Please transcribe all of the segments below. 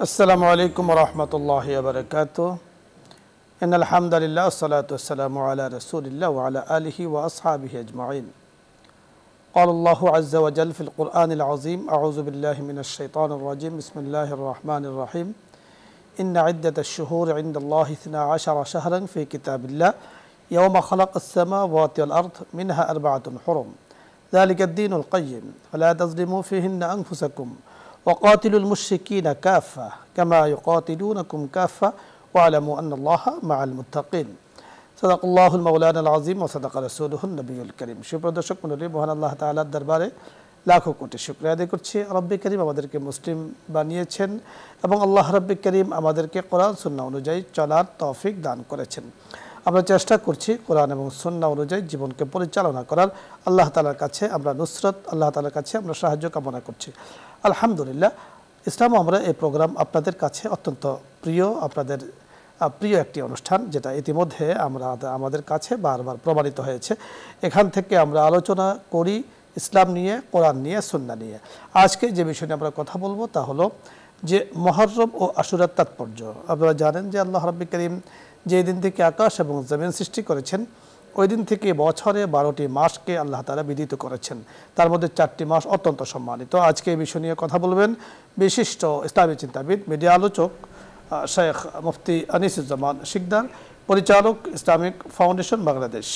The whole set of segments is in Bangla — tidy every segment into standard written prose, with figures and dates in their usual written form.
আসসালামু আলাইকুম ওয়া রাহমাতুল্লাহি ওয়া বারাকাতুহু। ইন্নাল হামদালিল্লাহ ওয়াসসালাতু ওয়াসসালামু আলা রাসূলিল্লাহ ওয়া আলা আলিহি ওয়া আসহাবিহি আজমাইন। قال الله عز وجل في القرآن العظيم أعوذ بالله من الشيطان الرجيم بسم الله الرحمن الرحيم إن عدة الشهور عند الله 12 شهرا في كتاب الله يوم خلق السماوات والأرض منها 4 حرم ذلك الدين القيم فلا تظلموا فيهن أنفسكم وقاتلوا المشركين كافة كما يقاتلونكم كافة واعلموا أن الله مع المتقين صدق الله المولانا العظيم وصدق رسوله النبي الكريم। সুপ্রদর্শক মণ্ডলী, মহান আল্লাহ তাআলার দরবারে লাখো কোটি শুকরিয়া আদায় করছি। রব্বে করিম আমাদেরকে মুসলিম বানিয়েছেন এবং আল্লাহ রব্বে করিম আমাদেরকে কোরআন সুন্নাহ অনুযায়ী চলার তৌফিক দান করেছেন। আমরা চেষ্টা করছি কোরআন এবং সুন্নাহ অনুযায়ী জীবনকে পরিচালনা করার। আল্লাহ তাআলার কাছে আমরা নুসরত, আল্লাহ তাআলার কাছে আমরা সাহায্য কামনা করছি। আলহামদুলিল্লাহ, ইসলাম আমরা এই প্রোগ্রাম আপনাদের কাছে অত্যন্ত প্রিয়, আপনাদের প্রিয় একটি অনুষ্ঠান, যেটা ইতিমধ্যে আমাদের কাছে বারবার প্রমাণিত হয়েছে। এখান থেকে আমরা আলোচনা করি ইসলাম নিয়ে, কোরআন নিয়ে, সুন্নাহ নিয়ে। আজকে যে বিষয় নিয়ে আমরা কথা বলবো তা হলো যে মুহররম ও আশুরার তাৎপর্য। আপনারা জানেন যে আল্লাহ রাব্বুল কারীম যে দিন থেকে আকাশ এবং জমিন সৃষ্টি করেছেন, ওই দিন থেকে বছরে 12টি মাসকে আল্লাহ তাআলা বিধিত করেছেন। তার মধ্যে 4টি মাস অত্যন্ত সম্মানিত। আজকে এই বিষয় নিয়ে কথা বলবেন বিশিষ্ট ইসলামী চিন্তাবিদ, মিডিয়া আলোচক শেখ মুফতি আনিসুজ্জামান শিকদার, পরিচালক ইসলামিক ফাউন্ডেশন বাংলাদেশ।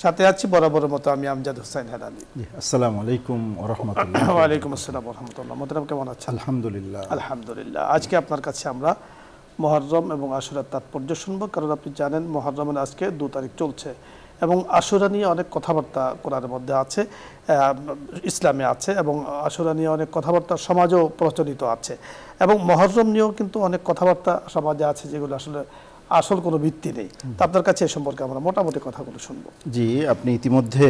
সাথে আছি বরাবরের মতো আমি আমজাদ হোসেন হেলালি। আসসালামু আলাইকুম ওয়া রাহমাতুল্লাহ। ওয়া আলাইকুম আসসালাম ওয়া রাহমাতুল্লাহ। মোহতারাম, কেমন আছেন? আলহামদুলিল্লাহ। আলহামদুলিল্লাহ। আজকে আপনার কাছে আমরা মুহররম এবং আশুরার তাৎপর্য শুনবো, কারণ আপনি জানেন মুহররমের আজকে 2 তারিখ চলছে এবং আশুরা নিয়ে অনেক কথাবার্তা কোরআনের মধ্যে আছে, ইসলামে আছে, এবং আশুরা নিয়ে অনেক কথাবার্তা সমাজেও প্রচলিত আছে, এবং মুহররম নিয়েও কিন্তু অনেক কথাবার্তা সমাজে আছে যেগুলো আসলে আসল কোনো ভিত্তি নেই। তো আপনার কাছে এ সম্পর্কে আমরা মোটামুটি কথাগুলো শুনবো। জি, আপনি ইতিমধ্যে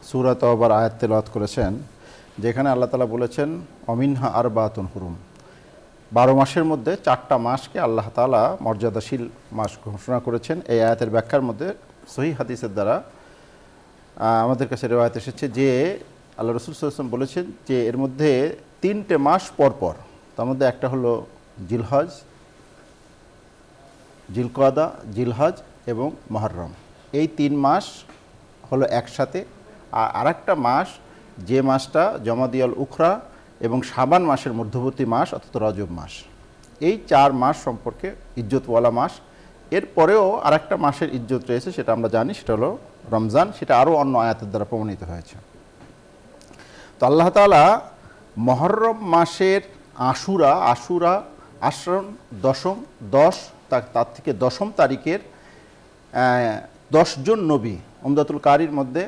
সূরা তাওবার আয়াত তেলাওয়াত করেছেন, যেখানে আল্লাহ তাআলা বলেছেন অমিনহা আরবাতুন হুরুম, 12 মাসের মধ্যে 4টা মাসকে আল্লাহ তাআলা মর্যাদাশীল মাস ঘোষণা করেছেন। এই আয়াতের ব্যাখ্যার মধ্যে সহিহ হাদিসের দ্বারা আমাদের কাছে রিওয়ায়াত এসেছে যে আল্লাহ রাসূল সাল্লাল্লাহু আলাইহি ওয়াসাল্লাম বলেছেন যে এর মধ্যে 3টে মাস পরপর, তার মধ্যে একটা হলো জিলহজ, জিলকওয়াদা, জিলহজ এবং মুহররম। এই 3 মাস হলো একসাথে। আর আরেকটা মাস, যে মাসটা জমাদিয়াল উখরা এবং শাবান মাসের মধ্যবর্তী মাস অর্থাৎ রজব মাস। এই 4 মাস সম্পর্কে ইজ্জতওয়ালা মাস। এরপরেও আরেকটা মাসের ইজ্জত রয়েছে, সেটা আমরা জানি, সেটা হলো রমজান। সেটা আরও অন্য আয়াতের দ্বারা প্রমাণিত হয়েছে। তো আল্লাহ তাআলা মুহররম মাসের আশুরা আশ্রম দশম 10 তার থেকে 10ম তারিখের 10 জন নবী, উমদাতুল কারির মধ্যে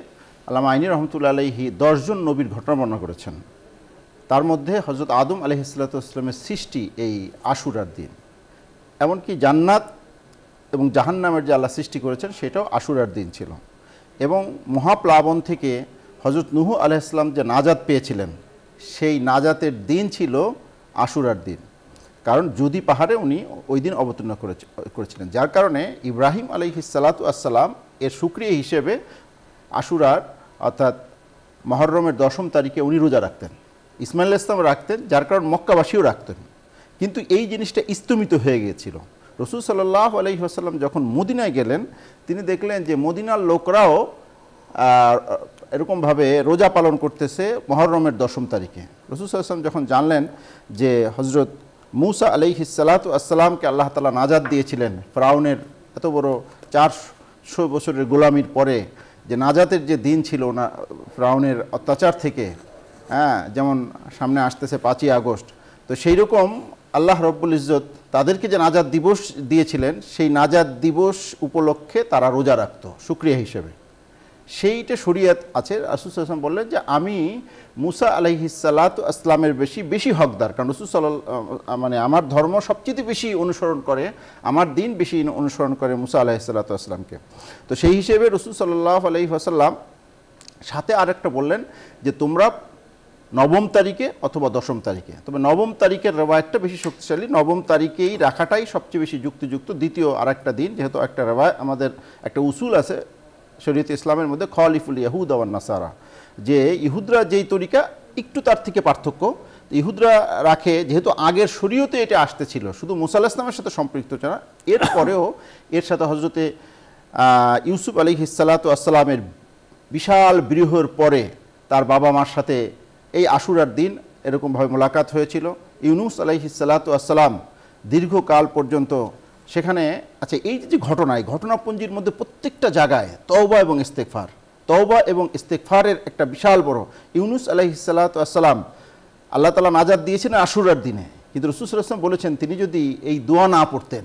আল্লামা আইনি রহমতুল্লাহ আলাইহি 10 জন নবীর ঘটনা বর্ণনা করেছেন। তার মধ্যে হযরত আদম আলাইহিস সালাতু ওয়াস সালামের সৃষ্টি এই আশুরার দিন। এমনকি জান্নাত এবং জাহান্নামের যে আল্লাহ সৃষ্টি করেছেন সেটাও আশুরার দিন ছিল। এবং মহাপ্লাবন থেকে হযরত নূহ আলাইহিস সালাম যে নাজাত পেয়েছিলেন, সেই নাজাতের দিন ছিল আশুরার দিন। কারণ জুদি পাহাড়ে উনি ওই দিন অবতীর্ণ করেছিলেন, যার কারণে ইব্রাহিম আলাইহিস সালাতু ওয়াস সালাম এর শুকরিয়া হিসেবে আশুরার অর্থাৎ মুহররমের 10ম তারিখে উনি রোজা রাখতেন, ইসমাইল আলাইহিস সালাম রাখতেন, যার কারণে মক্কাবাসীও রাখতেন। কিন্তু এই জিনিসটা স্তমিত হয়ে গিয়েছিল। রাসূল সাল্লাল্লাহু আলাইহি ওয়াসাল্লাম যখন মদিনায় গেলেন, তিনি দেখলেন যে মদিনার লোকরাও এরকমভাবে রোজা পালন করতেছে মুহররমের 10ম তারিখে। রাসূল সাল্লাল্লাহু আলাইহি ওয়াসাল্লাম যখন জানলেন যে হযরত মূসা আলাইহিস সালাতু ওয়াস সালামকে আল্লাহ তাআলা নাজাত দিয়েছিলেন ফিরআউনের এত বড় 400 বছরের গোলামির পরে, যে নাজাতের যে দিন ছিল না ফিরআউনের অত্যাচার থেকে, যেমন সামনে আসতেছে 5ই আগস্ট, তো সেই রকম আল্লাহ রব্বুল ইজ্জত তাদেরকে যে নাজাত দিবস দিয়েছিলেন, সেই নাজাত দিবস উপলক্ষে তারা রোজা রাখত শুকরিয়া হিসেবে। সেইটা শরীয়ত আছে। রাসূল সাল্লাল্লাহু আলাইহি ওয়াসাল্লাম বললেন যে আমি মূসা আলাইহিস সালাতু আসসালামের বেশি হকদার, কারণ রাসূল মানে আমার ধর্ম সবচেয়ে বেশি অনুসরণ করে, আমার দিন বেশি অনুসরণ করে মূসা আলাইহিস সালাতু আসসালামকে। তো সেই হিসেবে রাসূল সাল্লাল্লাহু আলাইহি ওয়াসাল্লাম সাথে আরেকটা বললেন যে তোমরা 9ম তারিখে অথবা 10ম তারিখে, তবে 9ম তারিখের রেওয়ায়াতটা বেশি শক্তিশালী। 9ম তারিখেই রাখাটাই সবচেয়ে বেশি যুক্তিযুক্ত। দ্বিতীয় আরেকটা দিন, যেহেতু একটা রেওয়ায়াত, আমাদের একটা উসুল আছে শরীয়তে ইসলামের মধ্যে, খলিফুল ইয়াহুদ ওয়ান নাসারা, যে ইহুদরা যেই তরিকা একটু তার থেকে পার্থক্য, ইহুদরা রাখে, যেহেতু আগের শরীয়তে এটা আসতেছিল, শুধু মুসা আলাইহিস সালামের সাথে সম্পৃক্ত ছিল না, এরপরেও এর সাথে হজরতে ইউসুফ আলাইহিস সালাতু ওয়াসসালামের বিশাল বিরহের পরে তার বাবা মার সাথে এই আশুরার দিন এরকমভাবে মোলাকাত হয়েছিল। ইউনুস আলাইহিস সালাতু ওয়াসসালাম দীর্ঘকাল পর্যন্ত সেখানে, আচ্ছা এই যে ঘটনা, এই ঘটনাপুঞ্জির মধ্যে প্রত্যেকটা জায়গায় তওবা এবং ইস্তেগফার, তওবা এবং ইস্তেগফারের একটা বিশাল বড়। ইউনুস আলাইহিস সালাতু ওয়াসসালাম আল্লাহ তাআলা নাজাত দিয়েছেন আশুরার দিনে, কিন্তু রাসূল সাল্লাল্লাহু আলাইহি ওয়াসাল্লাম বলেছেন তিনি যদি এই দোয়া না পড়তেন,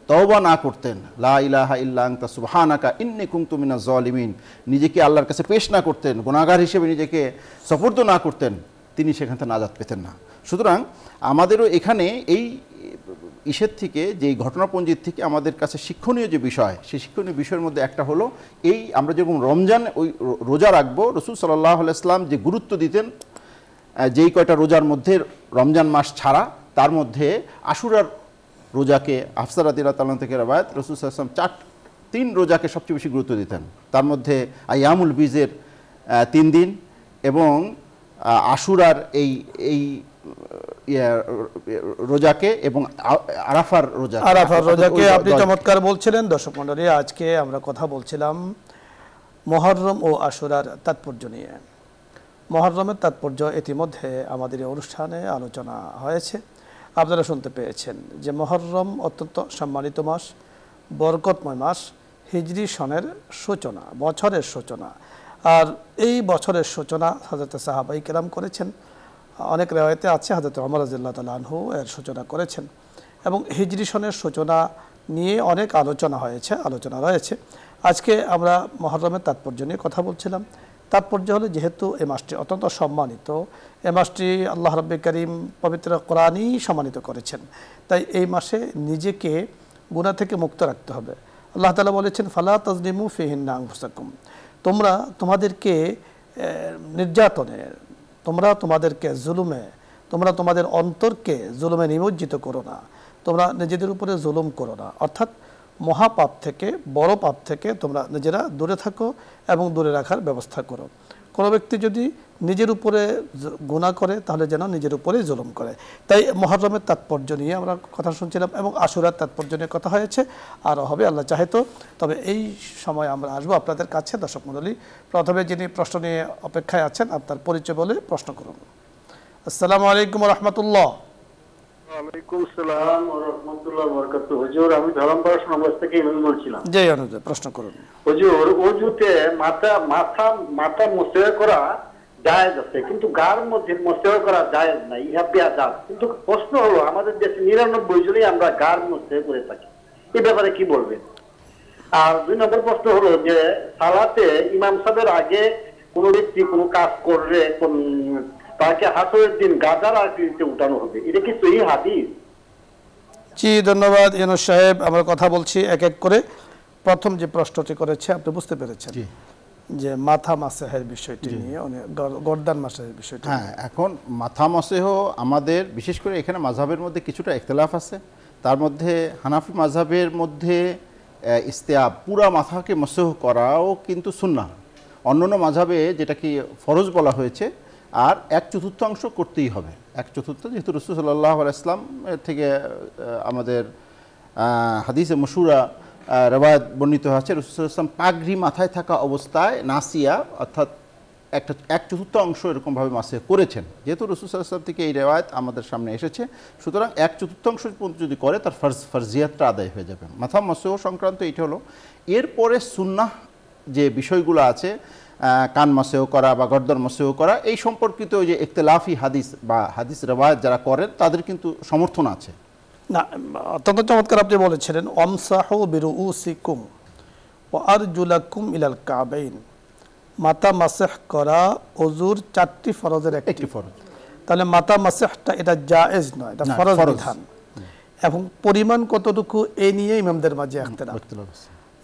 তওবা না করতেন, লা ইলাহা ইল্লা আনতা সুবহানাকা ইন্নী কুনতু মিনাজ জালিমিন, নিজেকে আল্লাহর কাছে পেশ না করতেন, গুনাহগার হিসেবে নিজেকে সুপর্দ না করতেন, তিনি সেখান থেকে নাজাত পেতেন না। সুতরাং আমাদেরও এখানে এই ইসের থেকে, যে ঘটনাপঞ্জির থেকে আমাদের কাছে শিক্ষণীয় যে বিষয়, সেই শিক্ষণীয় বিষয়ের মধ্যে একটা হলো এই আমরা যেরকম রমজান ওই রোজা রাখবো, রাসূল সাল্লাল্লাহু আলাইহি ওয়াসাল্লাম যে গুরুত্ব দিতেন যেই কয়টা রোজার মধ্যে রমজান মাস ছাড়া, তার মধ্যে আশুরার রোজাকে, হাফসা রাদিয়াল্লাহু তাআলা থেকে রওয়ায়াত, রাসূল সাল্লাল্লাহু আলাইহি ওয়াসাল্লাম 3 রোজাকে সবচেয়ে বেশি গুরুত্ব দিতেন। তার মধ্যে আইয়ামুল বীজের 3 দিন এবং আশুরার এই রোজাকে এবং আরাফার রোজাকে আপনি চমৎকার বলছিলেন। দর্শক মণ্ডলী, আজকে আমরা কথা বলছিলাম মুহররম ও আশুরার তাৎপর্য নিয়ে। মুহররমের তাৎপর্য ইতিমধ্যে আমাদের এই অনুষ্ঠানে আলোচনা হয়েছে, আপনারা শুনতে পেয়েছেন যে মুহররম অত্যন্ত সম্মানিত মাস, বরকতময় মাস, হিজরি সনের সূচনা, বছরের সূচনা। আর এই বছরের সূচনা হযরত সাহাবায়ে কেরাম করেছেন। অনেক রিওয়ায়াতে আছে হযরত ওমর রাদিয়াল্লাহু তাআলা আনহু এর সূচনা করেছেন, এবং হিজরি সনের সূচনা নিয়ে অনেক আলোচনা রয়েছে। আজকে আমরা মুহররমের তাৎপর্য নিয়ে কথা বলছিলাম। তাৎপর্য হলো, যেহেতু এই মাসটি অত্যন্ত সম্মানিত, এই মাসটি আল্লাহ রাব্বুল কারীম পবিত্র কোরআনই সম্মানিত করেছেন, তাই এই মাসে নিজেকে গুনাহ থেকে মুক্ত রাখতে হবে। আল্লাহ তাআলা বলেছেন, ফালা তাজলিমু ফিহিন্না আনফুসাকুম, তোমরা তোমাদেরকে নির্যাতনে, তোমরা তোমাদেরকে জুলুমে, তোমরা তোমাদের অন্তরকে জুলুমে নিমজ্জিত করো না, তোমরা নিজেদের উপরে জুলুম করো না। অর্থাৎ মহাপাপ থেকে, বড় পাপ থেকে তোমরা নিজেরা দূরে থাকো এবং দূরে রাখার ব্যবস্থা করো। কোনো ব্যক্তি যদি নিজের উপরে গুনাহ করে, তাহলে যেন নিজের উপরেই জুলুম করে। তাই মুহররমের তাৎপর্য নিয়ে আমরা কথা শুনছিলাম, এবং আশুরার তাৎপর্য নিয়ে কথা হয়েছে, আর হবে আল্লাহ চাহে তো। তবে এই সময় আমরা আসবো আপনাদের কাছে। দর্শক মণ্ডলী, প্রথমে যিনি প্রশ্ন নিয়ে অপেক্ষায় আছেন, আপনার পরিচয় বলে প্রশ্ন করুন। আসসালামু আলাইকুম ওয়া রাহমাতুল্লাহ। ওয়ালাইকুম আসসালাম ওয়া রাহমাতুল্লাহি ওয়া বারাকাতুহু। হুজুর, আমি ধরমপাড়া সমাজ থেকে ইমাম বলছিলাম। জি অনুযায়ী প্রশ্ন করুন। হুজুর, ওযুতে মাথা মুসওয়া করা জায়েজ আছে, কিন্তু গার মধ্যে মুসওয়া করা জায়েজ না, ইহা বিয়াদাত। কিন্তু প্রশ্ন হলো, আমাদের দেশে 99 জনই আমরা গার মুসওয়া করে থাকি, এই ব্যাপারে কি বলবেন? আর 2 নম্বর প্রশ্ন হলো যে সালাতে ইমাম সাহেবের আগে কোনো ব্যক্তি কোনো কাজ করলে তাকে হাসরের দিন গাজার আকৃতিতে উঠানো হবে, এটা কি সহিহ হাদিস? জি ধন্যবাদ ইউনুস সাহেব। আমরা কথা বলছি এক এক করে। প্রথম যে প্রশ্নটি করেছে আপনি বুঝতে পেরেছেন যে মাথা মাসেহের বিষয়টি নিয়ে, গর্দান মাসেহের বিষয়টি। হ্যাঁ, এখন মাথা মাসেহ আমাদের বিশেষ করে এখানে মাযহাবের মধ্যে কিছুটা ইখতিলাফ আছে। তার মধ্যে হানাফি মাযহাবের মধ্যে ইস্তেয়াব, পুরা মাথাকে মাসেহ করাও কিন্তু সুন্নাহ। অন্যান্য মাযহাবে যেটা কি ফরজ বলা হয়েছে, আর 1/4 করতেই হবে। 1/4, যেহেতু রাসূল সাল্লাল্লাহু আলাইহি ওয়াসাল্লাম থেকে আমাদের হাদিসে মশহুরা রওয়ায়াত বর্ণিত আছে, রাসূল সাল্লাল্লাহু আলাইহি ওয়াসাল্লাম পাগড়ি মাথায় থাকা অবস্থায় নাসিয়া, অর্থাৎ 1/4 এরকমভাবে মাসে করেছেন। যেহেতু রাসূল সাল্লাল্লাহু আলাইহি ওয়াসাল্লাম থেকে এই রওয়ায়াত আমাদের সামনে এসেছে, সুতরাং 1/4 পর্যন্ত যদি করে তার ফরজিয়াতটা আদায় হয়ে যাবে। মাথা মাসেহ সংক্রান্ত এটা হলো। এরপরে সুন্নাহ যে বিষয়গুলো আছে, কান মাসেহ করা বা গর্দন মাসেহ করা, এই সম্পর্কিত যে ইখতিলাফি হাদিস বা হাদিস রওয়ায়াত যারা করেন তাদের কিন্তু সমর্থন আছে। না, অত্যন্ত চমৎকার আপনি বলেছিলেন, আমসাহু বিরুউসিকুম ওয়া আরজুলাকুম ইলাল কাবাইন। মাথা মাসেহ করা ওযুর 4টি ফরজের একটি ফরজ। তাহলে মাথা মাসেহটা এটা জায়েজ নয়, এটা ফরজ বিধান। এবং পরিমাণ কতটুকু এই নিয়ে ইমামদের মাঝে ইখতিলাফ।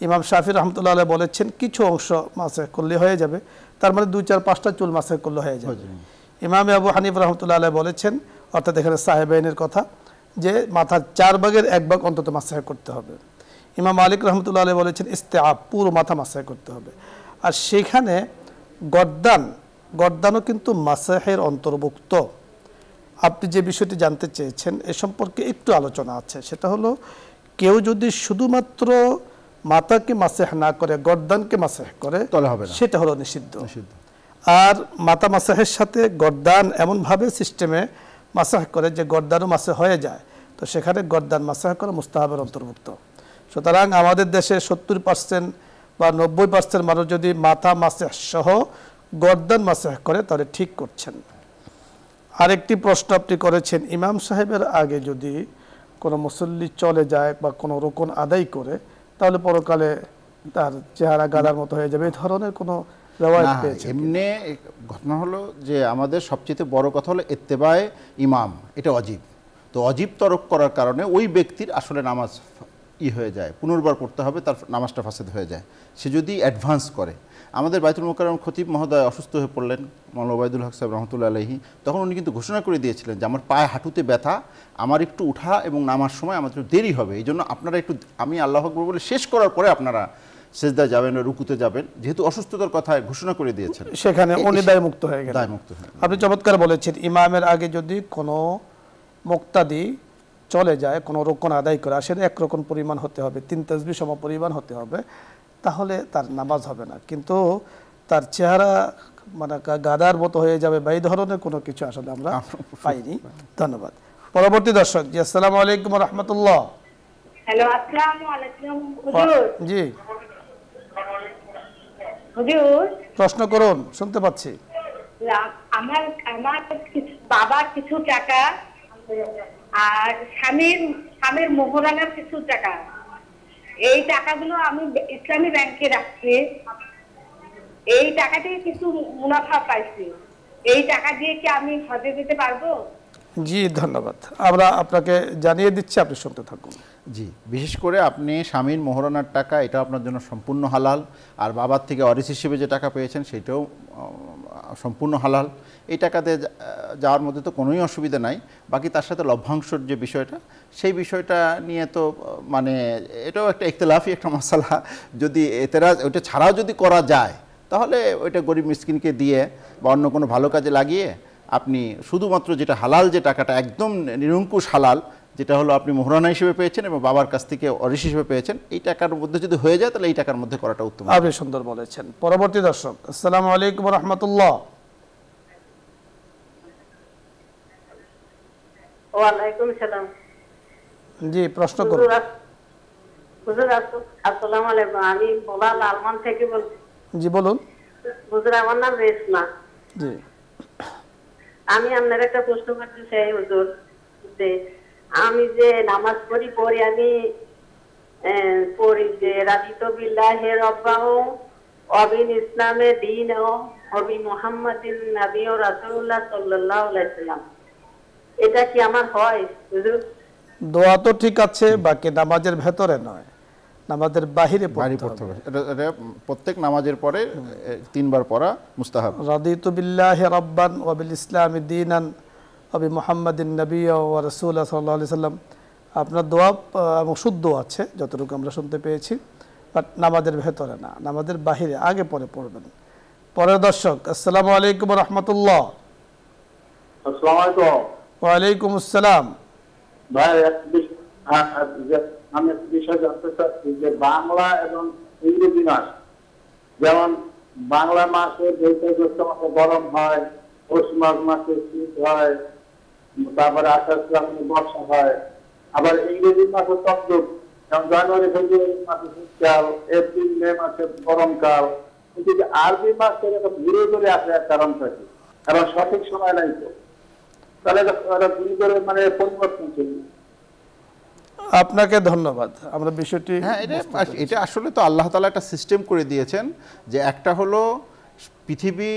ইমাম শাফি রহমতুল্লাহ আলাইহি বলেছেন কিছু অংশ মাসেহ করলে হয়ে যাবে, তার মানে 2, 4, 5টা চুল মাসেহ করলে হয়ে যাবে। ইমাম আবু হানিফা রহমতুল্লাহ আলাইহি বলেছেন, অর্থাৎ এখানে সাহেবাইনের কথা, যে মাথার 4 ভাগের 1 ভাগ অন্তত মাসেহ করতে হবে। ইমাম মালিক রহমতুল্লাহ আলাইহি বলেছেন ইস্তেআব, পুরো মাথা মাসেহ করতে হবে। আর সেখানে গর্দানও কিন্তু মাসেহের অন্তর্ভুক্ত। আপনি যে বিষয়টি জানতে চেয়েছেন এ সম্পর্কে একটু আলোচনা আছে, সেটা হলো কেউ যদি শুধুমাত্র মাথাকে মাসেহ না করে গর্দানকে মাসেহ করে তাহলে হবে না, সেটা হলো নিষিদ্ধ। আর মাথা মাসাহের সাথে গর্দান এমনভাবে সিস্টেমে মাসাহ করে যে গর্দানও মাসে হয়ে যায়, তো সেখানে গর্দান মাসাহ করা মুস্তাহাবের অন্তর্ভুক্ত। সুতরাং আমাদের দেশে 70% বা 90% মানুষ যদি মাথা মাসাহ সহ গর্দান মাসাহ করে তাহলে ঠিক করছেন। আরেকটি প্রশ্ন আপনি করেছেন, ইমাম সাহেবের আগে যদি কোনো মুসল্লি চলে যায় বা কোনো রুকন আদায় করে তাহলে পরকালে তার চেহারা গালার মতো হয়ে যাবে, এই ধরনের কোনো রেওয়ায়েত পেয়েছেন? এমনি ঘটনা হলো যে আমাদের সবচেয়ে বড় কথা হলো ইত্তেবায়ে ইমাম, এটা অজীব। তো অজীব তরক করার কারণে ওই ব্যক্তির আসলে নামাজ হয়ে যায়, পুনর্বার পড়তে হবে, তার নামাজটা ফাসেদ হয়ে যায় সে যদি অ্যাডভান্স করে। আমাদের বাইতুল মোকাররম খতিব মহোদয় অসুস্থ হয়ে পড়লেন, মাওলানা ওবায়দুল হক সাহেব রহমতুল্লাহ আলাইহি, তখন উনি কিন্তু ঘোষণা করে দিয়েছিলেন যে আমার পায়ে হাঁটুতে ব্যথা, আমার একটু উঠা এবং নামার সময় আমার একটু দেরি হবে, এই জন্য আপনারা একটু, আমি আল্লাহু আকবার বলে শেষ করার পরে আপনারা সেজদায় যাবেন, রুকুতে যাবেন, যেহেতু অসুস্থতার কথা ঘোষণা করে দিয়েছেন, সেখানে উনি দায়মুক্ত হয়ে গেলেন। দায়মুক্ত হয়ে আপনি চমৎকার বলেছেন, ইমামের আগে যদি কোনো মুক্তাদি চলে যায়, কোনো রুকন আদায় করে আসেন, এক রকম পরিমাণ হতে হবে, 3 তাসবিহ সম পরিমাণ হতে হবে, তাহলে তার নামাজ হবে না। কিন্তু তার চেহারা মানে গাদার মতো হয়ে যাবে বা এই ধরনের কোনো কিছু আসলে আমরা পাইনি। ধন্যবাদ। পরবর্তী দর্শক, জি আসসালামু আলাইকুম ওয়া রাহমাতুল্লাহ। হ্যালো, আসসালামু আলাইকুম হুজুর। জি হুজুর, প্রশ্ন করুন, শুনতে পাচ্ছি। আমার বাবার কিছু টাকা আর স্বামীর মোহরানার কিছু টাকা, এই টাকাগুলো আমি ইসলামী ব্যাংকে রাখছি। এই টাকা থেকে কিছু মুনাফা পাইছি, এই টাকা দিয়ে কি আমি হজে যেতে পারবো? জি ধন্যবাদ, আমরা আপনাকে জানিয়ে দিচ্ছি, আপনি শুনতে থাকুন। জি, বিশেষ করে আপনি স্বামীর মোহরানার টাকা, এটা আপনার জন্য সম্পূর্ণ হালাল। আর বাবার থেকে ওয়ারিস হিসেবে যে টাকা পেয়েছেন সেটাও সম্পূর্ণ হালাল। এই টাকাতে যাওয়ার মধ্যে তো কোনোই অসুবিধা নাই। বাকি তার সাথে লভ্যাংশর যে বিষয়টা, সেই বিষয়টা নিয়ে তো মানে এটাও একটা ইখতিলাফি একটা মশালা। যদি এতেরাজ ওইটা ছাড়াও যদি করা যায় তাহলে ওইটা গরিব মিসকিনকে দিয়ে বা অন্য কোনো ভালো কাজে লাগিয়ে আপনি শুধুমাত্র যেটা হালাল, যে টাকাটা একদম নিরঙ্কুশ হালাল, যেটা হলো আপনি মোহরানা হিসেবে পেয়েছেন এবং বাবার কাছ থেকে ওয়ারিশ হিসেবে পেয়েছেন, এই টাকার মধ্যে যদি হয়ে যায় তাহলে এই টাকার মধ্যে করাটা উত্তম। আপনি সুন্দর বলেছেন। পরবর্তী দর্শক, আসসালামু আলাইকুম ওয়া রাহমাতুল্লাহ। ওয়ালাইকুম সালাম। জি প্রশ্ন করুন। হুজুর আসসালামু আলাইকুম, আমি বলা লালমান থেকে বলছি। জি বলুন। হুজুর, আমার নাম রেশমা। জি, আমি আপনার একটা প্রশ্ন করতে চাই হুজুর, যে আমি যে নামাজ পড়ি আমি পড়ি যে রাদিতু বিল্লাহি রাব্বাহ ওয়া বিল ইসলামে দীনাহ ওয়া বি মুহাম্মাদিন নাবিয়্যুর রাসূলুল্লাহ সাল্লাল্লাহু আলাইহি ওয়াসাল্লাম, এটা কি আমার হয় হুজুর? দোয়া তো ঠিক আছে, বাকি নামাজের ভেতরে নয়, নামাজের বাহিরে পড়তে হবে। এটা প্রত্যেক নামাজের পরে 3 বার পড়া মুস্তাহাব। রাদিতু বিল্লাহি রাব্বান ওয়া বিল ইসলামি দীনান ওয়া বি মুহাম্মাদিন নাবিয়্যা ওয়া রাসূলুল্লাহ সাল্লাল্লাহু আলাইহি ওয়াসাল্লাম, আপনার দোয়া এবং শুদ্ধ আছে যতটুকু আমরা শুনতে পেয়েছি, বাট নামাজের ভেতরে না, নামাজের বাহিরে আগে পরে পড়বেন। পরের দর্শক, আসসালামু আলাইকুম ওয়া রাহমাতুল্লাহ। আসসালামু আলাইকুম। ওয়া আলাইকুম আসসালাম। ভাই আমি বিষয় জানতে চাচ্ছি যে বাংলা এবং ইংরেজি মাস, যেমন বাংলা মাসে বৈশাখ মাসে গরম হয়, পৌষ মাসে শীত হয়, তারপরে আষাঢ় শ্রাবণে বর্ষা হয়, আবার ইংরেজি মাসে তদ্রুপ, যেমন জানুয়ারি ফেব্রুয়ারি মাসে শীতকাল, এপ্রিল মে মাসে গরমকাল। কিন্তু আরবি মাসে ঘুরে ঘুরে আসে কারণ থাকে, কারণ সঠিক সময় নাই, তো তাহলে ঘুরে ঘুরে মানে পরিবর্তন চলবে। আপনাকে ধন্যবাদ, আমরা বিষয়টি হ্যাঁ, এটা আসলে তো আল্লাহ তাআলা একটা সিস্টেম করে দিয়েছেন, যে একটা হলো পৃথিবী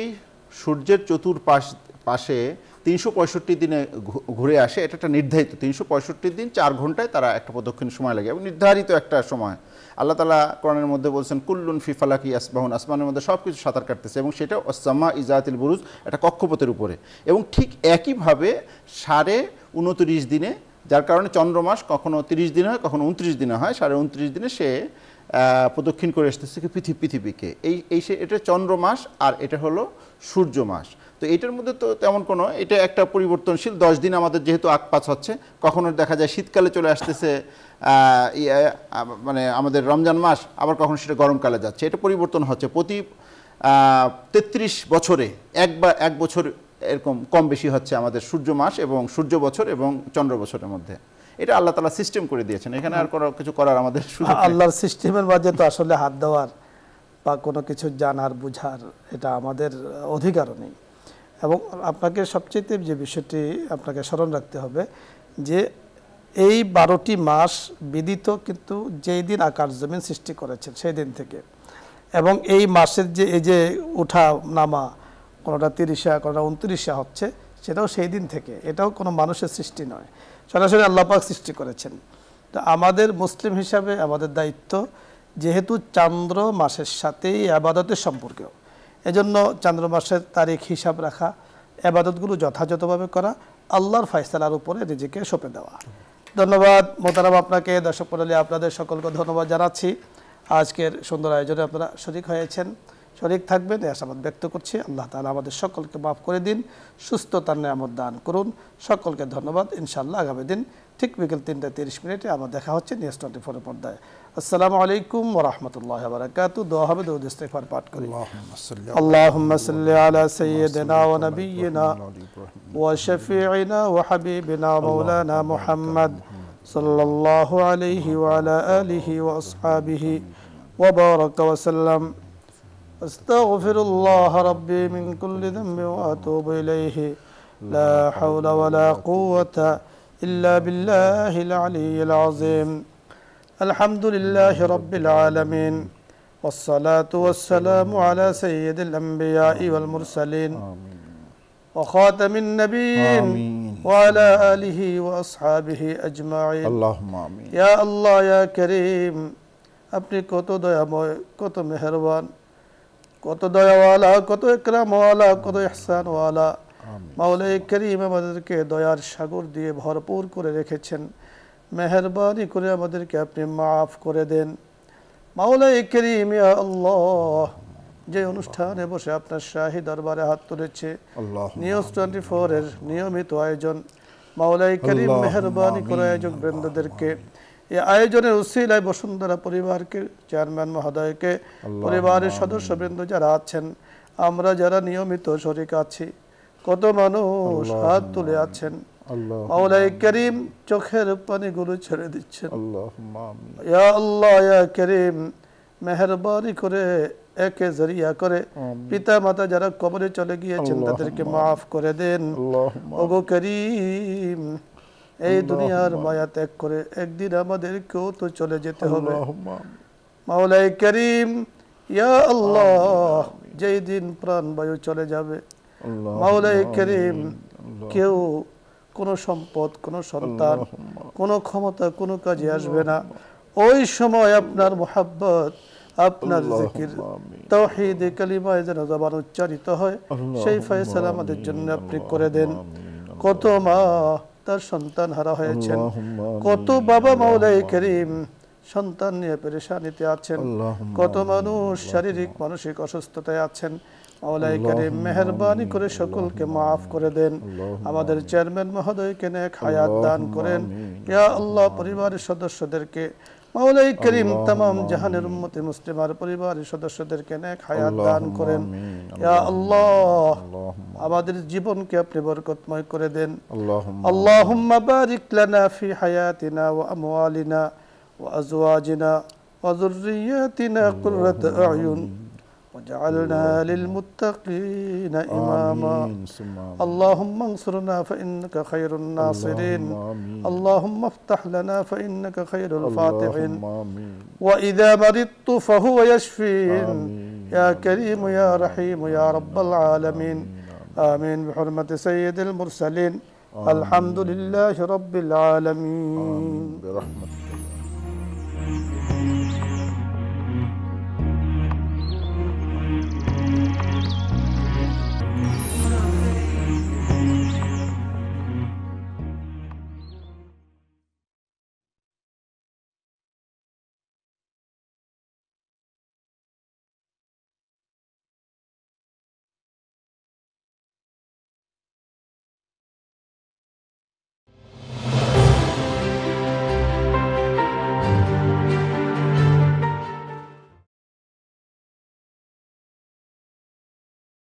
সূর্যের চতুর্পাশে 365 দিনে ঘুরে আসে, এটা একটা নির্ধারিত 365 দিন 4 ঘন্টায় তারা একটা প্রদক্ষিণ সময় লাগে এবং নির্ধারিত একটা সময়। আল্লাহ তাআলা কোরআনের মধ্যে বলছেন কুল্লুন ফি ফালাকি ইয়াসবাহুন, আসমানের মধ্যে সব কিছু সাঁতার কাটতেছে এবং সেটা ওয়াস-সামা ইজাতিল বুরুজ, একটা কক্ষপথের উপরে। এবং ঠিক একইভাবে 29.5 দিনে, যার কারণে চন্দ্রমাস কখনো 30 দিনে হয়, কখনো 29 দিনে হয়, 29.5 দিনে সে প্রদক্ষিণ করে আসতেছে পৃথিবীকে। এটা চন্দ্রমাস আর এটা হলো সূর্য মাস। তো তো এটার মধ্যে তো তেমন কোনো, এটা একটা পরিবর্তনশীল। 10 দিন আমাদের যেহেতু আকপাত হচ্ছে, কখনো দেখা যায় শীতকালে চলে আসতেছে মানে আমাদের রমজান মাস, আবার কখনো সেটা গরমকালে যাচ্ছে, এটা পরিবর্তন হচ্ছে। প্রতি 33 বছরে এক বছর এরকম কম বেশি হচ্ছে আমাদের সূর্য মাস এবং সূর্য বছর এবং চন্দ্র বছরের মধ্যে। এটা আল্লাহ তাআলা সিস্টেম করে দিয়েছেন, এখানে আর কিছু করার আমাদের সুযোগ নেই। আল্লাহর সিস্টেমের মাঝে তো আসলে হাত দেওয়ার বা কোনো কিছু জানার বুঝার এটা আমাদের অধিকারও নেই। এবং আপনাকে সবচেয়ে যে বিষয়টি আপনাকে স্মরণ রাখতে হবে যে এই 12টি মাস বিদিত কিন্তু যেই দিন আকাশ জমিন সৃষ্টি করেছেন সেই দিন থেকে, এবং এই মাসের যে এই যে উঠা নামা, কোনোটা 30 কোনোটা 29 হচ্ছে, সেটাও সেই দিন থেকে। এটাও কোনো মানুষের সৃষ্টি নয়, সরাসরি আল্লাহ পাক সৃষ্টি করেছেন। তো আমাদের মুসলিম হিসাবে আমাদের দায়িত্ব, যেহেতু চান্দ্র মাসের সাথেই আবাদতের সম্পর্ক, এজন্য চান্দ্র মাসের তারিখ হিসাব রাখা, আবাদতগুলো যথাযথভাবে করা, আল্লাহর ফয়সালার উপরে নিজেকে সঁপে দেওয়া। ধন্যবাদ মোহতারাম আপনাকে, দর্শক মণ্ডলী আপনাদের সকলকে ধন্যবাদ জানাচ্ছি। আজকের সুন্দর আয়োজনে আপনারা শরীক হয়েছেন, শরীক থাকবেন এই আশাবাদ ব্যক্ত করছি। আল্লাহ তাআলা আমাদের সকলকে মাফ করে দিন, সুস্থতার নিয়ামত দান করুন। সকলকে ধন্যবাদ। ইনশাআল্লাহ আগামী দিন ঠিক বিকেল 3:30 আমার দেখা হচ্ছে নিউজ 24 পর্দায়। আসসালামু আলাইকুম ওয়া রাহমাতুল্লাহি ওয়া বারাকাতুহু। দোয়া হবে, দরুদ ইস্তিগফার পাঠ করি। আল্লাহুম্মা সাল্লি আলা সাইয়্যিদিনা ওয়া নাবিয়্যিনা ওয়া শাফিঈনা ওয়া হাবিবিনা মাওলানা মুহাম্মদ সাল্লাল্লাহু আলাইহি ওয়া আলা আলিহি ওয়া আসহাবিহি ওয়া বারাকা ওয়া সাল্লাম। আস্তাগফিরুল্লাহ রাব্বি মিন কুল্লি যামবিন ওয়া আতুবু ইলাইহি। লা হাওলা ওয়া লা কুওয়াতা ইল্লা বিল্লাহিল আলিয়্যিল আযীম। আলহামদুলিল্লাহি রাব্বিল আলামিন ওয়াসসালাতু ওয়াসসালামু আলা সাইয়্যিদিল আমবিয়াই ওয়াল মুরসালিন ওয়া খাতামিন নাবিয়্যিন ওয়া আলা আলিহি ওয়া আসহাবিহি আজমাইন। আল্লাহুম্মা আমিন। ইয়া আল্লাহ ইয়া করিম, আপনি কত দয়াময়, কত মেহেরবান, কত দয়াওয়ালা, কত ইকরামওয়ালা, কত ইহসানওয়ালা। মাওলাই করিম আমাদেরকে দয়ার সাগর দিয়ে ভরপুর করে রেখেছেন। মেহেরবানি করে আমাদেরকে আপনি মাফ করে দেন। মাওলাই করিম ইয়া আল্লাহ, যে অনুষ্ঠানে বসে আপনার শাহী দরবারে হাত তুলেছে নিউজ 24 এর নিয়মিত আয়োজন, মাওলাই করিম মেহেরবানি করে আয়োজক বৃন্দদেরকে, এই আয়োজনের উসিলায় বসুন্ধরা পরিবারকে, চেয়ারম্যান মহোদয়কে, পরিবারের সদস্যবৃন্দ যারা আছেন, আমরা যারা নিয়মিত শরীক আছি, কত মানুষ হাত তুলে আছেন, মাওলাই করিম চোখের পানিগুলো ছেড়ে দিচ্ছেন। ইয়া আল্লাহ ইয়া করিম, মেহেরবানি করে একে জরিয়া করে পিতা মাতা যারা কবরে চলে গিয়েছেন তাদেরকে মাফ করে দেন। ওগো করিম, এই দুনিয়ার মায়া ত্যাগ করে একদিন আমাদেরকেও তো চলে যেতে হবে। মাওলাই করিম ইয়া আল্লাহ, যেই দিন প্রাণ বায়ু চলে যাবে, মাওলাই করিম কেউ কোনো সম্পদ, কোনো সন্তান, কোনো ক্ষমতা কোনো কাজে আসবে না। ওই সময় আপনার মুহাব্বত, আপনার জিকির, তাওহীদ কালিমা যেন জবান উচ্চারিত হয়, সেই ফয়সালা আমাদের জন্য আপনি করে দেন। কত মা তার সন্তান হারা হয়েছেন, কত বাবা মাওলাই করিম সন্তান নিয়ে পেরেশানিতে আছেন, কত মানুষ শারীরিক মানসিক অসুস্থতায় আছেন। মাওলাই করিম মেহেরবানি করে সকলকে মাফ করে দেন। আমাদের চেয়ারম্যান মহোদয়কে নেক হায়াত দান করেন। ইয়া আল্লাহ, পরিবারের সদস্যদেরকে, মাওলাই করিম तमाम জাহানের উম্মতে মুসলিমার পরিবারের সদস্যদেরকে নেক হায়াত দান করেন। ইয়া আল্লাহ, আমাদের জীবনকে আপনি বরকতময় করে দেন। আল্লাহুম্মা বারিক লানা ফি হায়াতিনা ওয়া আমওয়ালিনা ওয়া আজওয়াজিনা ওয়া যুররিয়াতিনা কুররাতা আ'য়ুন واجعلنا للمتقين إماما. اللهم انصرنا فإنك خير الناصرين. اللهم افتح لنا فإنك خير الفاتحين. وإذا مرضت فهو يشفين. يا كريم يا رحيم يا رب العالمين. آمين بحرمة سيد المرسلين. الحمد لله رب العالمين.